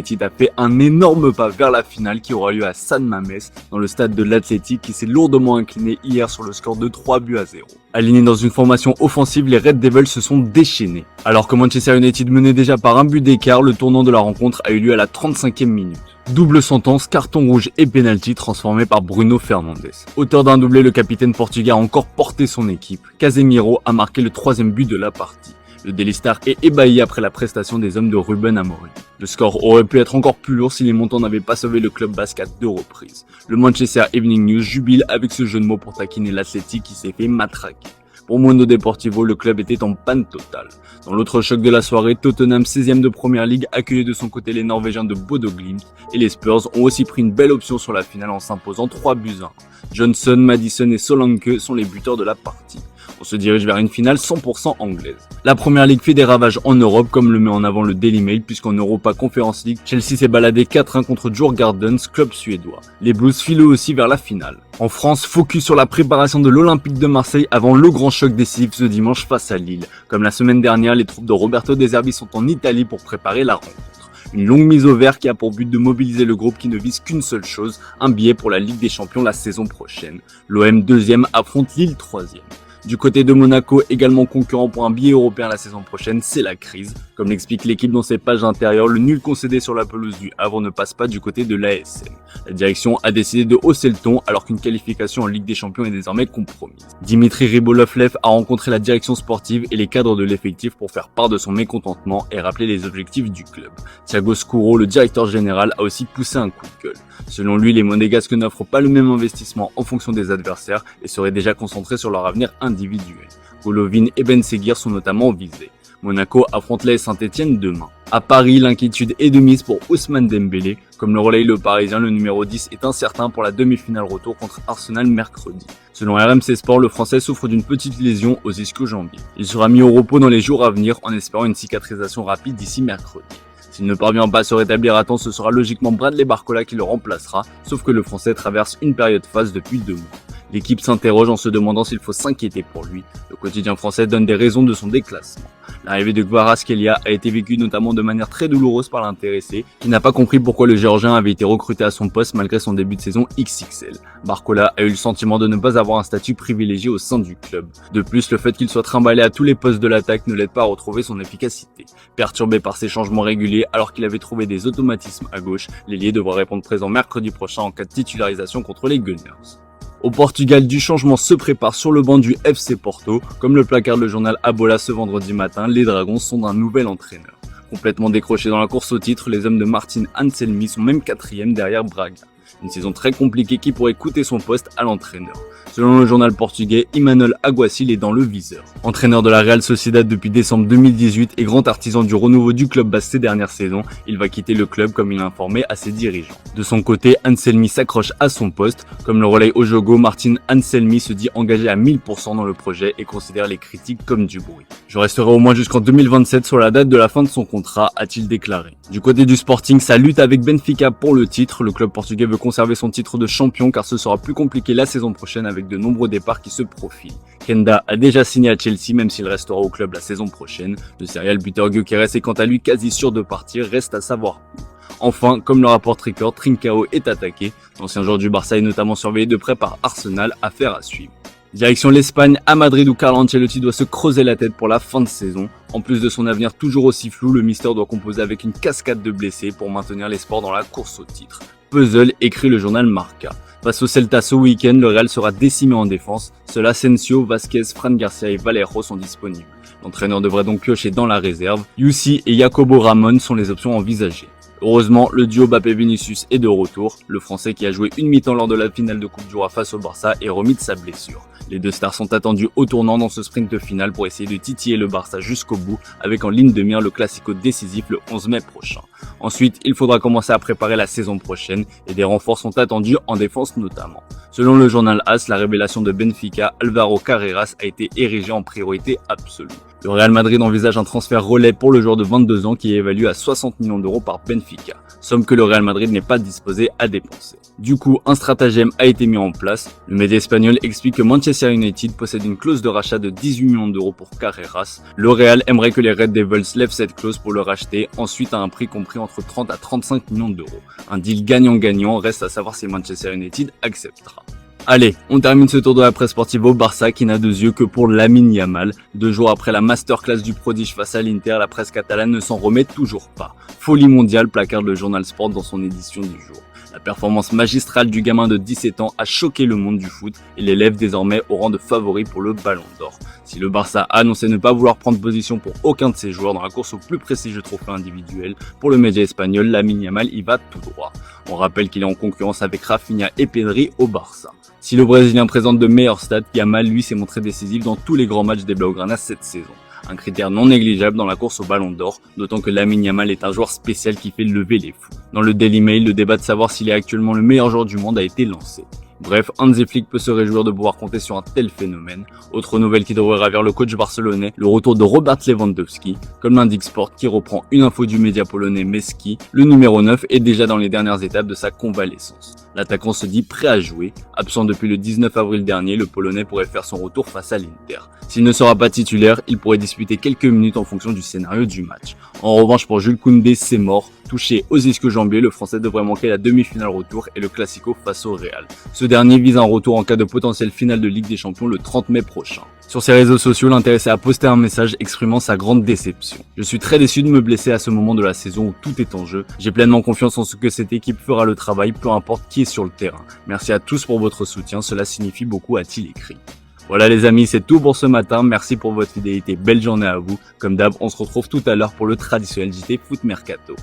United a fait un énorme pas vers la finale qui aura lieu à San Mamés, dans le stade de l'Athletic qui s'est lourdement incliné hier sur le score de 3-0. Alignés dans une formation offensive, les Red Devils se sont déchaînés. Alors que Manchester United menait déjà par un but d'écart, le tournant de la rencontre a eu lieu à la 35e minute. Double sentence, carton rouge et penalty transformé par Bruno Fernandes. Auteur d'un doublé, le capitaine portugais a encore porté son équipe. Casemiro a marqué le 3e but de la partie. Le Daily Star est ébahi après la prestation des hommes de Ruben Amorim. Le score aurait pu être encore plus lourd si les montants n'avaient pas sauvé le club basque à 2 reprises. Le Manchester Evening News jubile avec ce jeu de mots pour taquiner l'Athletic qui s'est fait matraquer. Pour Mundo Deportivo, le club était en panne totale. Dans l'autre choc de la soirée, Tottenham 16e de Première Ligue accueillait de son côté les Norvégiens de Bodo Glimt et les Spurs ont aussi pris une belle option sur la finale en s'imposant 3-1. Johnson, Madison et Solanke sont les buteurs de la partie. On se dirige vers une finale 100% anglaise. La Première Ligue fait des ravages en Europe comme le met en avant le Daily Mail puisqu'en Europa Conference League, Chelsea s'est baladé 4-1 contre Djurgårdens, club suédois. Les Blues filent eux aussi vers la finale. En France, focus sur la préparation de l'Olympique de Marseille avant le grand choc décisif ce dimanche face à Lille. Comme la semaine dernière, les troupes de Roberto De Zerbi sont en Italie pour préparer la rencontre. Une longue mise au vert qui a pour but de mobiliser le groupe qui ne vise qu'une seule chose, un billet pour la Ligue des Champions la saison prochaine. L'OM 2e affronte Lille 3e. Du côté de Monaco, également concurrent pour un billet européen la saison prochaine, c'est la crise. Comme l'explique l'équipe dans ses pages intérieures, le nul concédé sur la pelouse du Havre ne passe pas du côté de l'ASM. La direction a décidé de hausser le ton alors qu'une qualification en Ligue des Champions est désormais compromise. Dimitri Ribolovlev a rencontré la direction sportive et les cadres de l'effectif pour faire part de son mécontentement et rappeler les objectifs du club. Thiago Scuro, le directeur général, a aussi poussé un coup de gueule. Selon lui, les Monégasques n'offrent pas le même investissement en fonction des adversaires et seraient déjà concentrés sur leur avenir individuel. Golovin et Ben Seguir sont notamment visés. Monaco affronte l'AS Saint-Etienne demain. À Paris, l'inquiétude est de mise pour Ousmane Dembélé. Comme le relaye le Parisien, le numéro 10 est incertain pour la demi-finale retour contre Arsenal mercredi. Selon RMC Sport, le Français souffre d'une petite lésion aux ischio-jambiers. Il sera mis au repos dans les jours à venir en espérant une cicatrisation rapide d'ici mercredi. S'il ne parvient pas à se rétablir à temps, ce sera logiquement Bradley Barcola qui le remplacera, sauf que le Français traverse une période phase depuis 2 mois. L'équipe s'interroge en se demandant s'il faut s'inquiéter pour lui. Le quotidien français donne des raisons de son déclassement. L'arrivée de Kvaratskhelia a été vécue notamment de manière très douloureuse par l'intéressé, qui n'a pas compris pourquoi le Géorgien avait été recruté à son poste malgré son début de saison XXL. Barcola a eu le sentiment de ne pas avoir un statut privilégié au sein du club. De plus, le fait qu'il soit trimballé à tous les postes de l'attaque ne l'aide pas à retrouver son efficacité. Perturbé par ses changements réguliers alors qu'il avait trouvé des automatismes à gauche, l'ailier devra répondre présent mercredi prochain en cas de titularisation contre les Gunners. Au Portugal, du changement se prépare sur le banc du FC Porto. Comme le placarde le journal Abola ce vendredi matin, les Dragons sont d'un nouvel entraîneur. Complètement décrochés dans la course au titre, les hommes de Martin Anselmi sont même 4e derrière Braga. Une saison très compliquée qui pourrait coûter son poste à l'entraîneur. Selon le journal portugais, Imanol Alguacil est dans le viseur. Entraîneur de la Real Sociedad depuis décembre 2018 et grand artisan du renouveau du club basque ces dernières saisons, il va quitter le club comme il l'a informé à ses dirigeants. De son côté, Anselmi s'accroche à son poste. Comme le relaye Ojogo, Martin Anselmi se dit engagé à 1000% dans le projet et considère les critiques comme du bruit. Je resterai au moins jusqu'en 2027 sur la date de la fin de son contrat, a-t-il déclaré. Du côté du Sporting, ça lutte avec Benfica pour le titre. Le club portugais veut conserver son titre de champion car ce sera plus compliqué la saison prochaine avec de nombreux départs qui se profilent. Kenda a déjà signé à Chelsea même s'il restera au club la saison prochaine. Le serial buteur Gyökeres est quant à lui quasi sûr de partir, reste à savoir où. Enfin, comme le rapporte Record, Trincao est attaqué. L'ancien joueur du Barça est notamment surveillé de près par Arsenal, affaire à suivre. Direction l'Espagne, à Madrid où Carlo Ancelotti doit se creuser la tête pour la fin de saison. En plus de son avenir toujours aussi flou, le Mister doit composer avec une cascade de blessés pour maintenir les sports dans la course au titre. Puzzle, écrit le journal Marca. Face au Celta ce week-end, le Real sera décimé en défense. Seuls Asensio, Vasquez, Fran Garcia et Valero sont disponibles. L'entraîneur devrait donc piocher dans la réserve. Yussi et Jacobo Ramon sont les options envisagées. Heureusement, le duo Mbappé-Vinicius est de retour. Le Français qui a joué une mi-temps lors de la finale de Coupe du Roi face au Barça est remis de sa blessure. Les deux stars sont attendus au tournant dans ce sprint final pour essayer de titiller le Barça jusqu'au bout, avec en ligne de mire le classico décisif le 11 mai prochain. Ensuite, il faudra commencer à préparer la saison prochaine et des renforts sont attendus en défense notamment. Selon le journal AS, la révélation de Benfica, Alvaro Carreras a été érigé en priorité absolue. Le Real Madrid envisage un transfert relais pour le joueur de 22 ans qui est évalué à 60 millions d'euros par Benfica, somme que le Real Madrid n'est pas disposé à dépenser. Du coup, un stratagème a été mis en place. Le média espagnol explique que Manchester United possède une clause de rachat de 18 millions d'euros pour Carreras. Le Real aimerait que les Red Devils lèvent cette clause pour le racheter, ensuite à un prix compris entre 30 à 35 millions d'euros. Un deal gagnant-gagnant, reste à savoir si Manchester United acceptera. Allez, on termine ce tour de la presse sportive au Barça qui n'a deux yeux que pour Lamine Yamal. 2 jours après la masterclass du prodige face à l'Inter, la presse catalane ne s'en remet toujours pas. Folie mondiale, placarde le journal Sport dans son édition du jour. La performance magistrale du gamin de 17 ans a choqué le monde du foot et l'élève désormais au rang de favori pour le Ballon d'Or. Si le Barça a annoncé ne pas vouloir prendre position pour aucun de ses joueurs dans la course au plus prestigieux trophée individuel, pour le média espagnol, Lamine Yamal y va tout droit. On rappelle qu'il est en concurrence avec Rafinha et Pedri au Barça. Si le Brésilien présente de meilleurs stats, Yamal lui s'est montré décisif dans tous les grands matchs des Blaugrana cette saison. Un critère non négligeable dans la course au Ballon d'Or, d'autant que Lamine Yamal est un joueur spécial qui fait lever les fous. Dans le Daily Mail, le débat de savoir s'il est actuellement le meilleur joueur du monde a été lancé. Bref, Hansi Flick peut se réjouir de pouvoir compter sur un tel phénomène. Autre nouvelle qui devrait ravir le coach barcelonais, le retour de Robert Lewandowski. Comme l'indique Sport qui reprend une info du média polonais Meski, le numéro 9 est déjà dans les dernières étapes de sa convalescence. L'attaquant se dit prêt à jouer. Absent depuis le 19 avril dernier, le Polonais pourrait faire son retour face à l'Inter. S'il ne sera pas titulaire, il pourrait disputer quelques minutes en fonction du scénario du match. En revanche, pour Jules Koundé, c'est mort. Touché aux ischio-jambiers, le Français devrait manquer la demi-finale retour et le Classico face au Real. Ce dernier vise un retour en cas de potentielle finale de Ligue des Champions le 30 mai prochain. Sur ses réseaux sociaux, l'intéressé a posté un message exprimant sa grande déception. Je suis très déçu de me blesser à ce moment de la saison où tout est en jeu. J'ai pleinement confiance en ce que cette équipe fera le travail, peu importe qui est sur le terrain. Merci à tous pour votre soutien, cela signifie beaucoup, a-t-il écrit. Voilà les amis, c'est tout pour ce matin. Merci pour votre fidélité, belle journée à vous. Comme d'hab, on se retrouve tout à l'heure pour le traditionnel JT Foot Mercato.